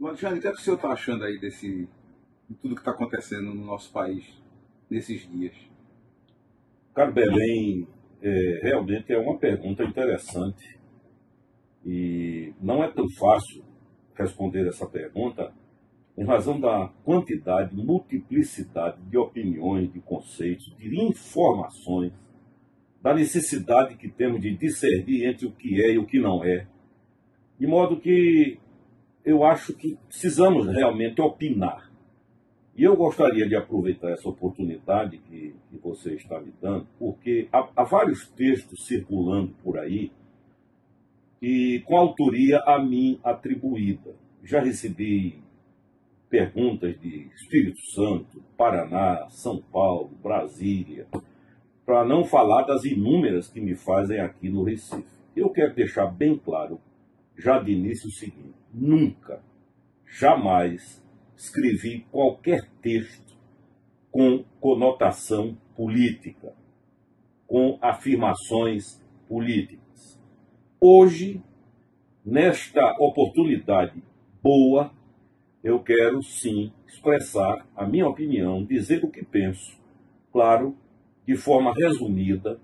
Alexandre, o que é que o senhor está achando aí de tudo que está acontecendo no nosso país nesses dias? Cara, Belém, realmente é uma pergunta interessante e não é tão fácil responder essa pergunta em razão da quantidade, multiplicidade de opiniões, de conceitos, de informações, da necessidade que temos de discernir entre o que é e o que não é, de modo que eu acho que precisamos realmente opinar. E eu gostaria de aproveitar essa oportunidade que você está me dando, porque há vários textos circulando por aí e com autoria a mim atribuída. Já recebi perguntas de Espírito Santo, Paraná, São Paulo, Brasília, para não falar das inúmeras que me fazem aqui no Recife. Eu quero deixar bem claro, já de início, o seguinte: nunca, jamais escrevi qualquer texto com conotação política, com afirmações políticas. Hoje, nesta oportunidade boa, eu quero sim expressar a minha opinião, dizer o que penso, claro, de forma resumida,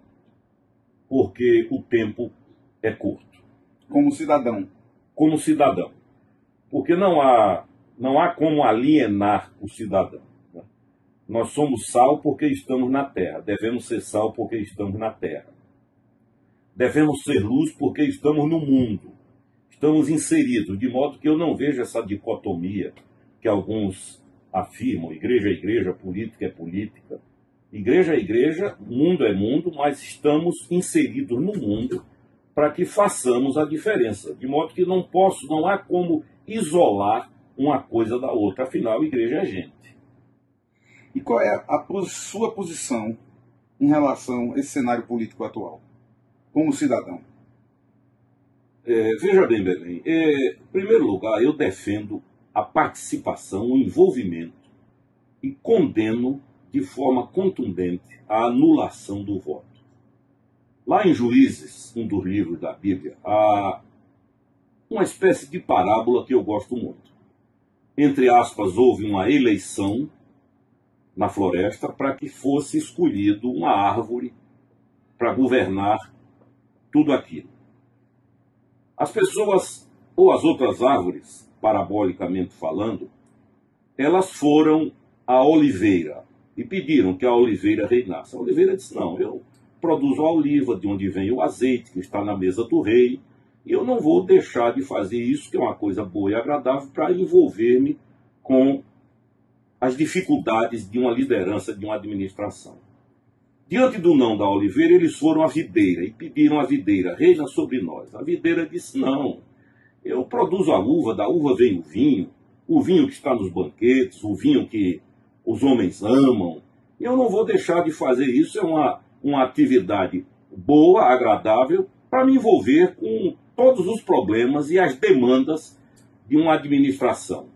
porque o tempo é curto. Como cidadão. Como cidadão. Porque não há como alienar o cidadão. Né? Nós somos sal porque estamos na terra, devemos ser sal porque estamos na terra. Devemos ser luz porque estamos no mundo. Estamos inseridos, de modo que eu não vejo essa dicotomia que alguns afirmam: igreja é igreja, política é política. Igreja é igreja, mundo é mundo, mas estamos inseridos no mundo para que façamos a diferença. De modo que não há como isolar uma coisa da outra. Afinal, a igreja é gente. E qual é sua posição em relação a esse cenário político atual, como cidadão? Veja bem, Belém, em primeiro lugar, eu defendo a participação, o envolvimento e condeno de forma contundente a anulação do voto. Lá em Juízes, um dos livros da Bíblia, há uma espécie de parábola que eu gosto muito. Entre aspas, houve uma eleição na floresta para que fosse escolhido uma árvore para governar tudo aquilo. As pessoas, ou as outras árvores, parabolicamente falando, elas foram à oliveira e pediram que a oliveira reinasse. A oliveira disse: não, eu produzo a oliva, de onde vem o azeite, que está na mesa do rei, e eu não vou deixar de fazer isso, que é uma coisa boa e agradável, para envolver-me com as dificuldades de uma liderança, de uma administração. Diante do não da oliveira, eles foram à videira e pediram à videira: reina sobre nós. A videira disse: não, eu produzo a uva, da uva vem o vinho que está nos banquetes, o vinho que os homens amam. Eu não vou deixar de fazer isso, é uma atividade boa, agradável, para me envolver com todos os problemas e as demandas de uma administração.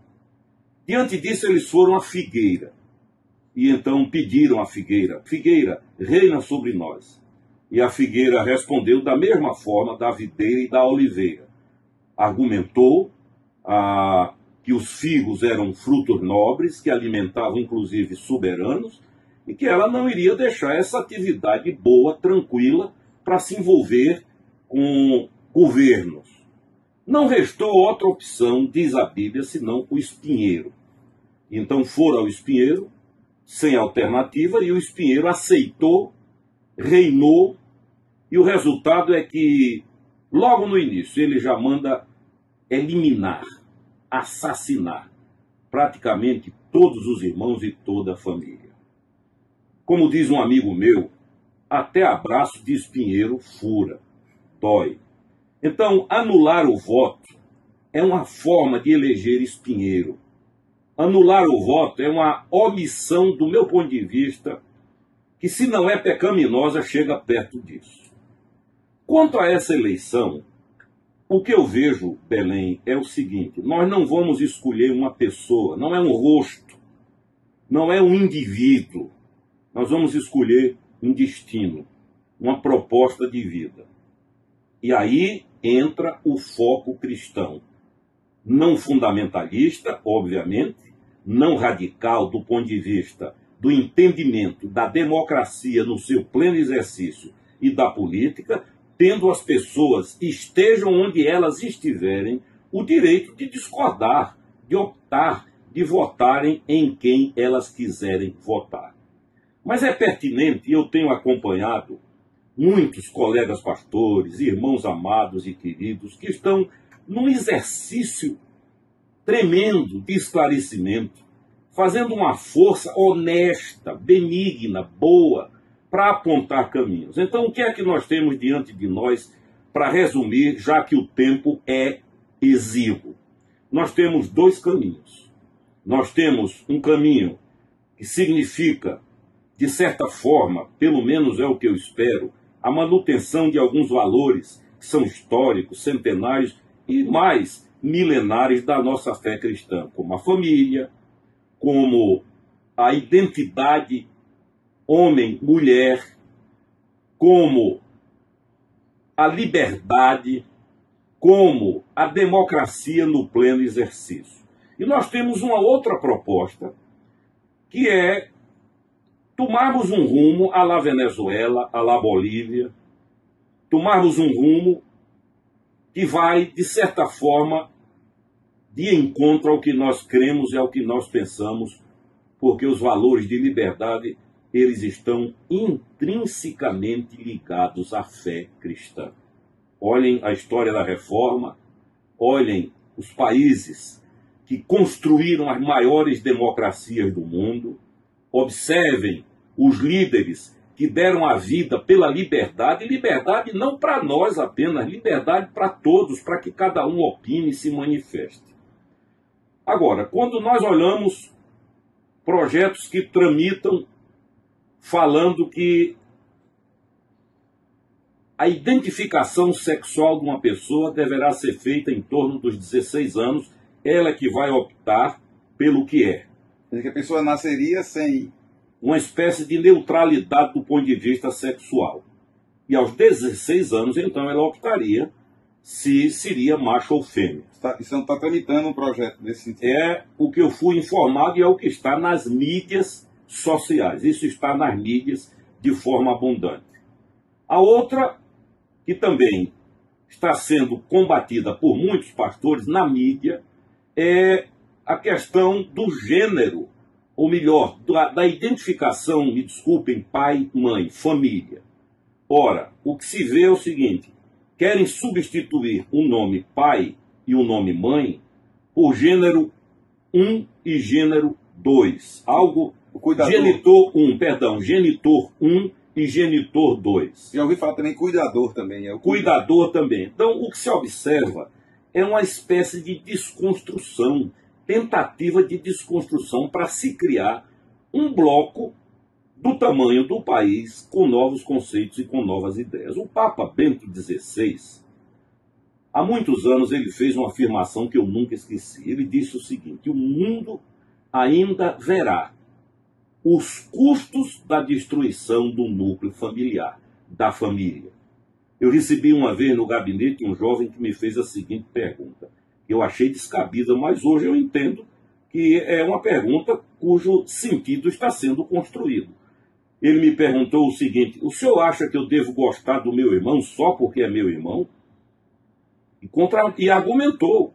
Diante disso, eles foram à figueira. E então pediram à figueira: figueira, reina sobre nós. E a figueira respondeu da mesma forma da videira e da oliveira. Argumentou que os figos eram frutos nobres, que alimentavam inclusive soberanos, e que ela não iria deixar essa atividade boa, tranquila, para se envolver com governos. Não restou outra opção, diz a Bíblia, senão o espinheiro. Então foram ao espinheiro, sem alternativa, e o espinheiro aceitou, reinou, e o resultado é que, logo no início, ele já manda eliminar, assassinar praticamente todos os irmãos e toda a família. Como diz um amigo meu, até abraço de espinheiro fura, dói. Então, anular o voto é uma forma de eleger espinheiro. Anular o voto é uma omissão, do meu ponto de vista, que, se não é pecaminosa, chega perto disso. Quanto a essa eleição, o que eu vejo, Belém, é o seguinte: nós não vamos escolher uma pessoa, não é um rosto, não é um indivíduo. Nós vamos escolher um destino, uma proposta de vida. E aí entra o foco cristão. não fundamentalista, obviamente, não radical do ponto de vista do entendimento da democracia no seu pleno exercício e da política, tendo as pessoas, estejam onde elas estiverem, o direito de discordar, de optar, de votarem em quem elas quiserem votar. Mas é pertinente, e eu tenho acompanhado muitos colegas pastores, irmãos amados e queridos, que estão num exercício tremendo de esclarecimento, fazendo uma força honesta, benigna, boa, para apontar caminhos. Então, o que é que nós temos diante de nós, para resumir, já que o tempo é exíguo? Nós temos dois caminhos. Nós temos um caminho que significa, de certa forma, pelo menos é o que eu espero, a manutenção de alguns valores que são históricos, centenários e mais milenares da nossa fé cristã, como a família, como a identidade homem-mulher, como a liberdade, como a democracia no pleno exercício. E nós temos uma outra proposta, que é tomarmos um rumo à la Venezuela, à la Bolívia, tomarmos um rumo que vai, de certa forma, de encontro ao que nós cremos e ao que nós pensamos, porque os valores de liberdade, eles estão intrinsecamente ligados à fé cristã. Olhem a história da Reforma, olhem os países que construíram as maiores democracias do mundo, observem os líderes que deram a vida pela liberdade, e liberdade não para nós apenas, liberdade para todos, para que cada um opine e se manifeste. Agora, quando nós olhamos projetos que tramitam falando que a identificação sexual de uma pessoa deverá ser feita em torno dos 16 anos, ela é que vai optar pelo que é. Quer dizer que a pessoa nasceria sem uma espécie de neutralidade do ponto de vista sexual. E aos 16 anos, então, ela optaria se seria macho ou fêmea. Isso não está tramitando um projeto desse sentido. É o que eu fui informado e é o que está nas mídias sociais. Isso está nas mídias de forma abundante. A outra, que também está sendo combatida por muitos pastores na mídia, é a questão do gênero, ou melhor, da identificação, me desculpem, pai, mãe, família. Ora, o que se vê é o seguinte: querem substituir o nome pai e o nome mãe por gênero 1 e gênero 2. Algo, genitor 1 e genitor 2. Já ouvi falar também cuidador também. É o cuidador também. Então, o que se observa é uma espécie de desconstrução, tentativa de desconstrução para se criar um bloco do tamanho do país, com novos conceitos e com novas ideias. O Papa Bento XVI, há muitos anos, ele fez uma afirmação que eu nunca esqueci. Ele disse o seguinte: o mundo ainda verá os custos da destruição do núcleo familiar, da família. Eu recebi uma vez no gabinete um jovem que me fez a seguinte pergunta, que eu achei descabida, mas hoje eu entendo que é uma pergunta cujo sentido está sendo construído. Ele me perguntou o seguinte: o senhor acha que eu devo gostar do meu irmão só porque é meu irmão? E argumentou: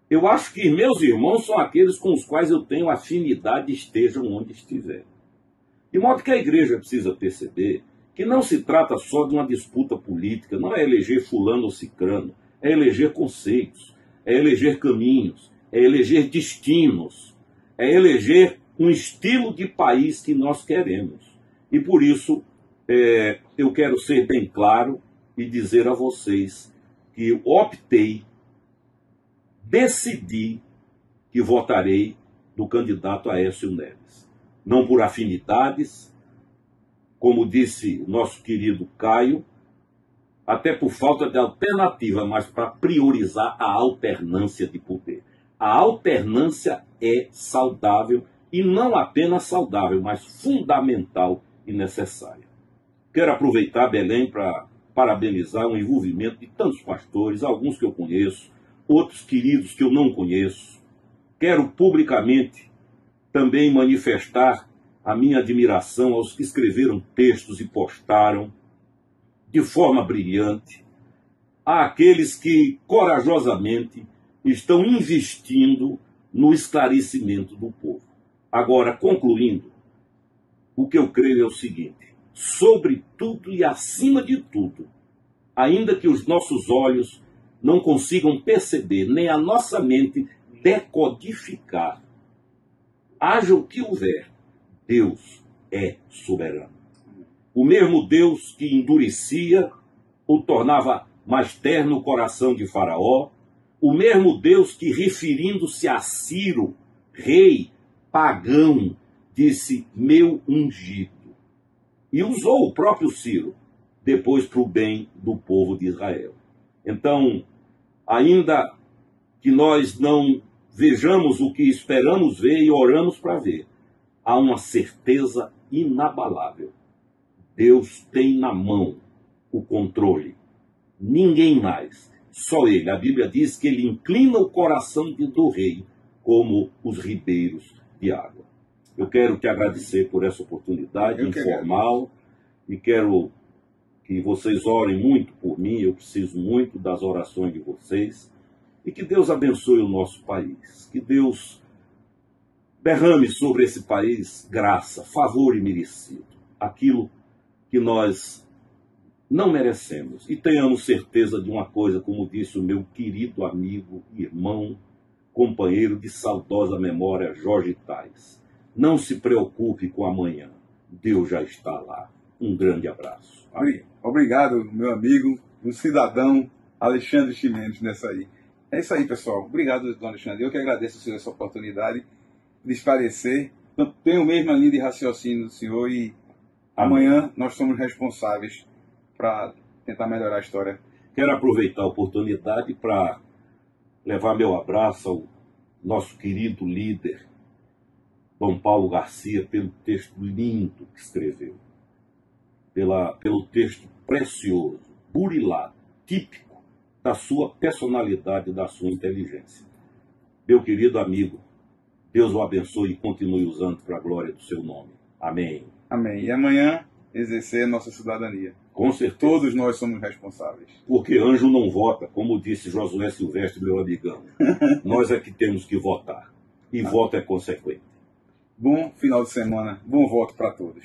eu acho que meus irmãos são aqueles com os quais eu tenho afinidade, estejam onde estiver. De modo que a igreja precisa perceber que não se trata só de uma disputa política, não é eleger fulano ou cicrano, é eleger conceitos, é eleger caminhos, é eleger destinos, é eleger um estilo de país que nós queremos. E por isso, eu quero ser bem claro e dizer a vocês que eu decidi que votarei no candidato Aécio Neves. Não por afinidades, como disse o nosso querido Caio, até por falta de alternativa, mas para priorizar a alternância de poder. A alternância é saudável, e não apenas saudável, mas fundamental e necessária. Quero aproveitar, Belém, para parabenizar o envolvimento de tantos pastores, alguns que eu conheço, outros queridos que eu não conheço. Quero publicamente também manifestar a minha admiração aos que escreveram textos e postaram de forma brilhante, àqueles que corajosamente estão investindo no esclarecimento do povo. Agora, concluindo, o que eu creio é o seguinte: sobretudo e acima de tudo, ainda que os nossos olhos não consigam perceber, nem a nossa mente decodificar, haja o que houver, Deus é soberano. O mesmo Deus que endurecia ou tornava mais terno o coração de Faraó, o mesmo Deus que, referindo-se a Ciro, rei pagão, disse: meu ungido. E usou o próprio Ciro depois para o bem do povo de Israel. Então, ainda que nós não vejamos o que esperamos ver e oramos para ver, há uma certeza inabalável: Deus tem na mão o controle. Ninguém mais, só Ele. A Bíblia diz que Ele inclina o coração do rei como os ribeiros de água. Eu quero te agradecer por essa oportunidade informal e quero que vocês orem muito por mim. Eu preciso muito das orações de vocês e que Deus abençoe o nosso país. Que Deus derrame sobre esse país graça, favor imerecido, aquilo que nós não merecemos. E tenhamos certeza de uma coisa, como disse o meu querido amigo, irmão, companheiro de saudosa memória, Jorge Tais: não se preocupe com amanhã, Deus já está lá. Um grande abraço. Amém. Obrigado, meu amigo, o cidadão Alexandre Chimenez, nessa aí. É isso aí, pessoal. Obrigado, Dom Alexandre. Eu que agradeço a senhor essa oportunidade de esclarecer. Tenho mesmo a linha de raciocínio do senhor e amanhã nós somos responsáveis para tentar melhorar a história. Quero aproveitar a oportunidade para levar meu abraço ao nosso querido líder, Dom Paulo Garcia, pelo texto lindo que escreveu, pelo texto precioso, burilado, típico da sua personalidade e da sua inteligência. Meu querido amigo, Deus o abençoe e continue usando para a glória do seu nome. Amém. Amém. E amanhã exercer nossa cidadania. Com certeza. Todos nós somos responsáveis. Porque anjo não vota, como disse Josué Silvestre, meu amigão. Nós é que temos que votar. E voto é consequente. Bom final de semana. Bom voto para todos.